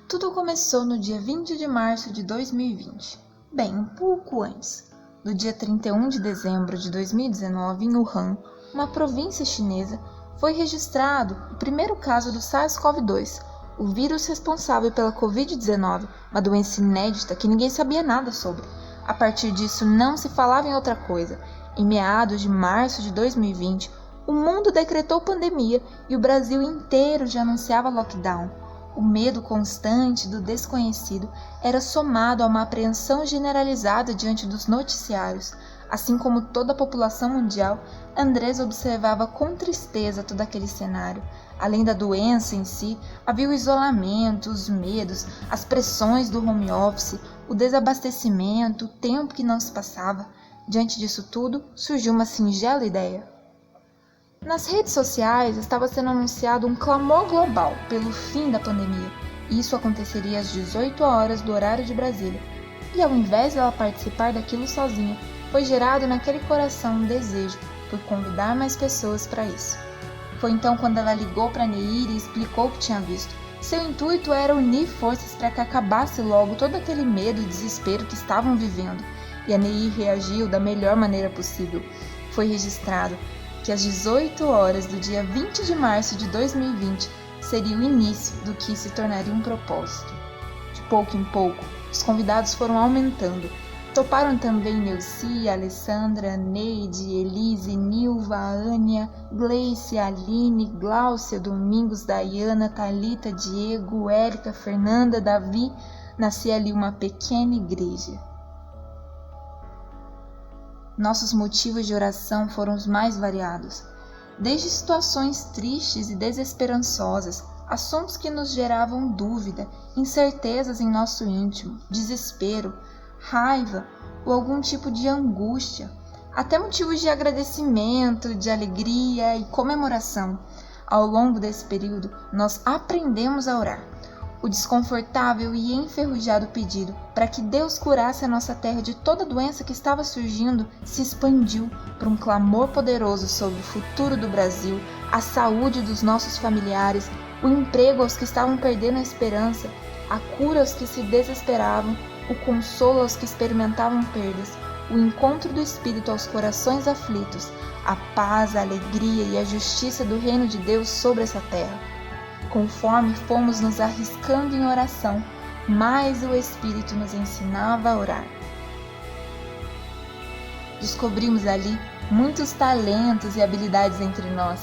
Tudo começou no dia 20 de março de 2020. Bem, um pouco antes. No dia 31 de dezembro de 2019, em Wuhan, uma província chinesa, foi registrado o primeiro caso do SARS-CoV-2, o vírus responsável pela Covid-19, uma doença inédita que ninguém sabia nada sobre. A partir disso, não se falava em outra coisa. Em meados de março de 2020, o mundo decretou pandemia e o Brasil inteiro já anunciava lockdown. O medo constante do desconhecido era somado a uma apreensão generalizada diante dos noticiários. Assim como toda a população mundial, Andrés observava com tristeza todo aquele cenário. Além da doença em si, havia o isolamento, os medos, as pressões do home office, o desabastecimento, o tempo que não se passava. Diante disso tudo, surgiu uma singela ideia. Nas redes sociais estava sendo anunciado um clamor global pelo fim da pandemia, e isso aconteceria às 18 horas do horário de Brasília. E ao invés dela participar daquilo sozinha, foi gerado naquele coração um desejo por convidar mais pessoas para isso. Foi então quando ela ligou para Neir e explicou o que tinha visto. Seu intuito era unir forças para que acabasse logo todo aquele medo e desespero que estavam vivendo, e a Neir reagiu da melhor maneira possível. Foi registrado que às 18 horas do dia 20 de março de 2020 seria o início do que se tornaria um propósito. De pouco em pouco, os convidados foram aumentando. Toparam também Neuci, Alessandra, Neide, Elise, Nilva, Ania, Gleice, Aline, Gláucia, Domingos, Dayana, Thalita, Diego, Érica, Fernanda, Davi. Nascia ali uma pequena igreja. Nossos motivos de oração foram os mais variados, desde situações tristes e desesperançosas, assuntos que nos geravam dúvida, incertezas em nosso íntimo, desespero, raiva ou algum tipo de angústia, até motivos de agradecimento, de alegria e comemoração. Ao longo desse período, nós aprendemos a orar. O desconfortável e enferrujado pedido para que Deus curasse a nossa terra de toda doença que estava surgindo se expandiu para um clamor poderoso sobre o futuro do Brasil, a saúde dos nossos familiares, o emprego aos que estavam perdendo a esperança, a cura aos que se desesperavam, o consolo aos que experimentavam perdas, o encontro do Espírito aos corações aflitos, a paz, a alegria e a justiça do reino de Deus sobre essa terra. Conforme fomos nos arriscando em oração, mais o Espírito nos ensinava a orar. Descobrimos ali muitos talentos e habilidades entre nós.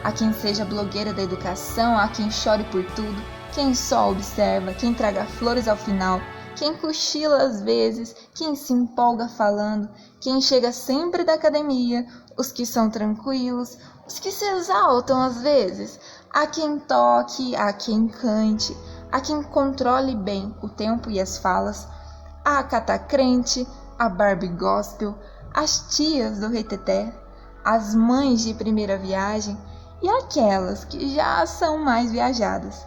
Há quem seja blogueira da educação, há quem chore por tudo, quem só observa, quem traga flores ao final, quem cochila às vezes, quem se empolga falando, quem chega sempre da academia, os que são tranquilos, os que se exaltam às vezes. Há quem toque, há quem cante, há quem controle bem o tempo e as falas, há a catacrente, a Barbie gospel, as tias do reteté, as mães de primeira viagem e aquelas que já são mais viajadas.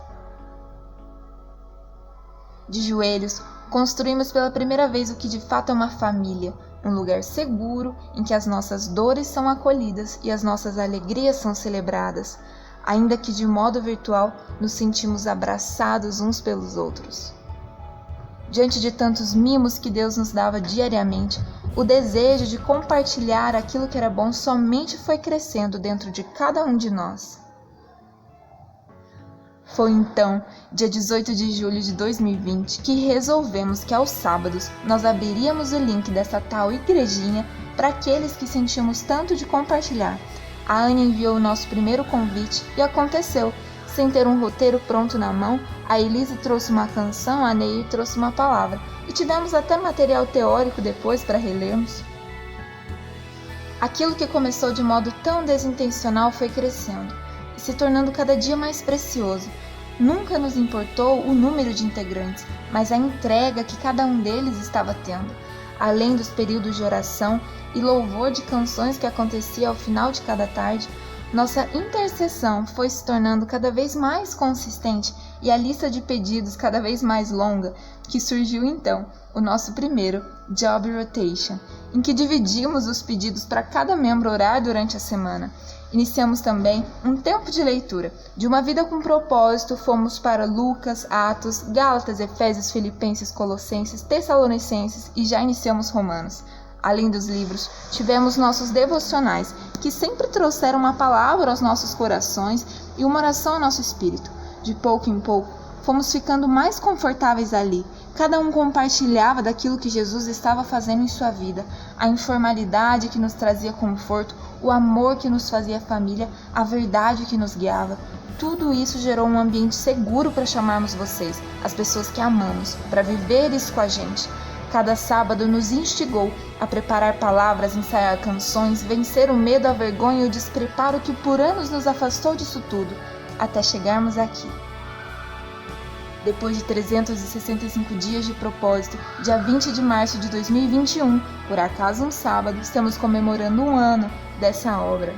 De joelhos, construímos pela primeira vez o que de fato é uma família, um lugar seguro em que as nossas dores são acolhidas e as nossas alegrias são celebradas, ainda que de modo virtual nos sentimos abraçados uns pelos outros. Diante de tantos mimos que Deus nos dava diariamente, o desejo de compartilhar aquilo que era bom somente foi crescendo dentro de cada um de nós. Foi então, dia 18 de julho de 2020, que resolvemos que aos sábados nós abriríamos o link dessa tal igrejinha para aqueles que sentíamos tanto de compartilhar. A Ania enviou o nosso primeiro convite e aconteceu. Sem ter um roteiro pronto na mão, a Elise trouxe uma canção, a Neir trouxe uma palavra e tivemos até material teórico depois para relermos. Aquilo que começou de modo tão desintencional foi crescendo e se tornando cada dia mais precioso. Nunca nos importou o número de integrantes, mas a entrega que cada um deles estava tendo. Além dos períodos de oração e louvor de canções que acontecia ao final de cada tarde, nossa intercessão foi se tornando cada vez mais consistente e a lista de pedidos cada vez mais longa, que surgiu então o nosso primeiro Job Rotation, em que dividimos os pedidos para cada membro orar durante a semana. Iniciamos também um tempo de leitura. De uma vida com propósito, fomos para Lucas, Atos, Gálatas, Efésios, Filipenses, Colossenses, Tessalonicenses e já iniciamos Romanos. Além dos livros, tivemos nossos devocionais, que sempre trouxeram uma palavra aos nossos corações e uma oração ao nosso espírito. De pouco em pouco, fomos ficando mais confortáveis ali. Cada um compartilhava daquilo que Jesus estava fazendo em sua vida, a informalidade que nos trazia conforto, o amor que nos fazia família, a verdade que nos guiava. Tudo isso gerou um ambiente seguro para chamarmos vocês, as pessoas que amamos, para viver isso com a gente. Cada sábado nos instigou a preparar palavras, ensaiar canções, vencer o medo, a vergonha e o despreparo que por anos nos afastou disso tudo, até chegarmos aqui. Depois de 365 dias de propósito, dia 20 de março de 2021, por acaso um sábado, estamos comemorando um ano dessa obra.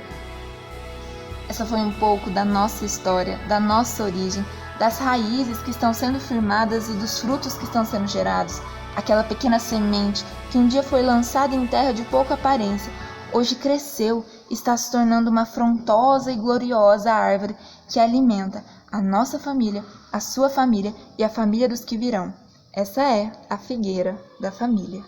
Essa foi um pouco da nossa história, da nossa origem, das raízes que estão sendo firmadas e dos frutos que estão sendo gerados. Aquela pequena semente que um dia foi lançada em terra de pouca aparência, hoje cresceu e está se tornando uma frondosa e gloriosa árvore que alimenta a nossa família, a sua família e a família dos que virão. Essa é a figueira da família.